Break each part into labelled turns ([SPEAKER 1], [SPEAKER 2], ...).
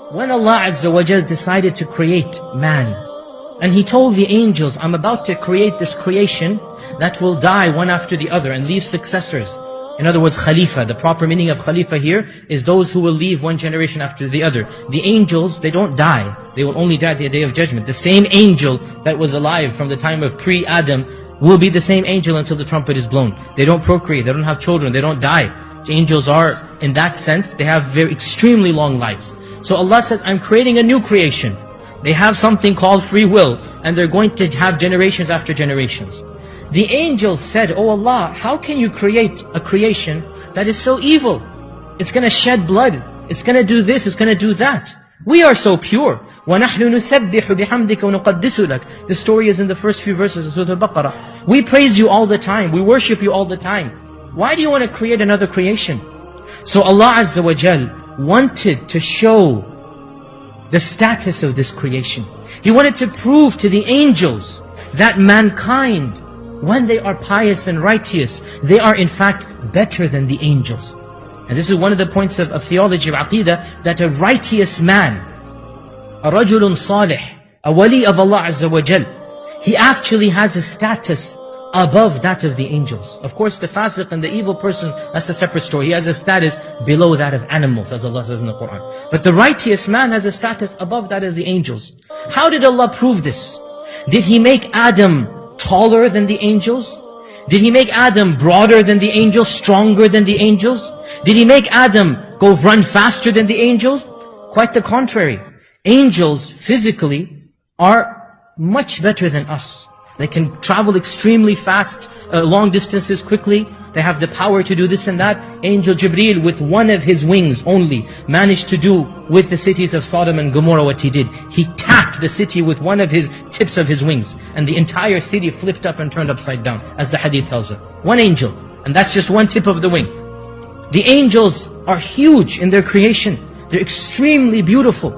[SPEAKER 1] when Allah Azza wa Jal decided to create man, and He told the angels, I'm about to create this creation that will die one after the other and leave successors. In other words, Khalifa. The proper meaning of Khalifa here is those who will leave one generation after the other. The angels, they don't die. They will only die at the Day of Judgment. The same angel that was alive from the time of pre-Adam will be the same angel until the trumpet is blown. They don't procreate, they don't have children, they don't die. The angels are, in that sense, they have very extremely long lives. So Allah says, I'm creating a new creation. They have something called free will, and they're going to have generations after generations. The angels said, Oh Allah, how can you create a creation that is so evil? It's going to shed blood, it's going to do this, it's going to do that. We are so pure. وَنَحْنُ نُسَبِّحُ بِحَمْدِكَ وَنُقَدِّسُ لَكَ. The story is in the first few verses of Surah Al-Baqarah. We praise you all the time, we worship you all the time. Why do you want to create another creation? So Allah Azza wa Jal wanted to show the status of this creation. He wanted to prove to the angels that mankind, when they are pious and righteous, they are in fact better than the angels. And this is one of the points of theology, of Aqidah, that a righteous man, a rajulun salih, a wali of Allah Azza wa Jal, he actually has a status above that of the angels. Of course, the fasiq and the evil person, that's a separate story. He has a status below that of animals, as Allah says in the Qur'an. But the righteous man has a status above that of the angels. How did Allah prove this? Did He make Adam taller than the angels? Did He make Adam broader than the angels, stronger than the angels? Did He make Adam run faster than the angels? Quite the contrary. Angels, physically, are much better than us. They can travel extremely fast, long distances quickly. They have the power to do this and that. Angel Jibreel, with one of his wings only, managed to do with the cities of Sodom and Gomorrah what he did. He tapped the city with one of his tips of his wings, and the entire city flipped up and turned upside down, as the Hadith tells us. One angel, and that's just one tip of the wing. The angels are huge in their creation. They're extremely beautiful,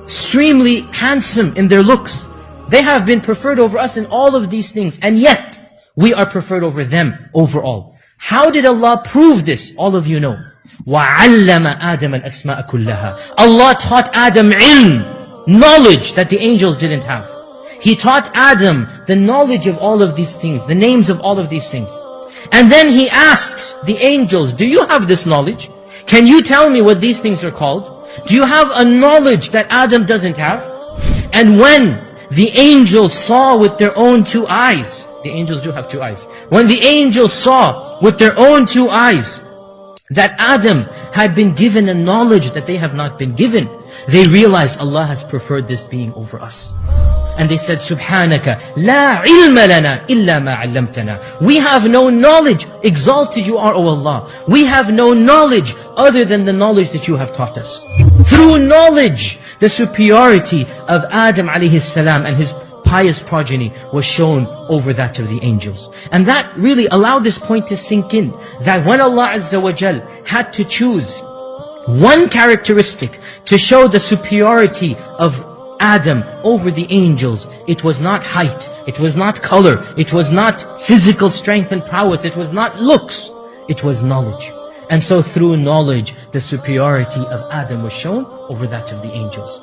[SPEAKER 1] extremely handsome in their looks. They have been preferred over us in all of these things, and yet we are preferred over them overall. How did Allah prove this? All of you know. وَعَلَّمَ آدَمَ الْأَسْمَاءَ كُلَّهَا. Allah taught Adam ilm, knowledge that the angels didn't have. He taught Adam the knowledge of all of these things, the names of all of these things. And then He asked the angels, do you have this knowledge? Can you tell me what these things are called? Do you have a knowledge that Adam doesn't have? And when the angels saw with their own two eyes, the angels do have two eyes. When the angels saw with their own two eyes that Adam had been given a knowledge that they have not been given, they realized Allah has preferred this being over us. And they said, Subhanaka, la ilma lana illa ma 'allamtana. We have no knowledge, exalted you are, O Allah. We have no knowledge other than the knowledge that you have taught us. Through knowledge, the superiority of Adam alayhi salam and his pious progeny was shown over that of the angels. And that really allowed this point to sink in, that when Allah Azza wa Jal had to choose one characteristic to show the superiority of Adam over the angels, it was not height, it was not color, it was not physical strength and prowess, it was not looks, it was knowledge. And so through knowledge, the superiority of Adam was shown over that of the angels.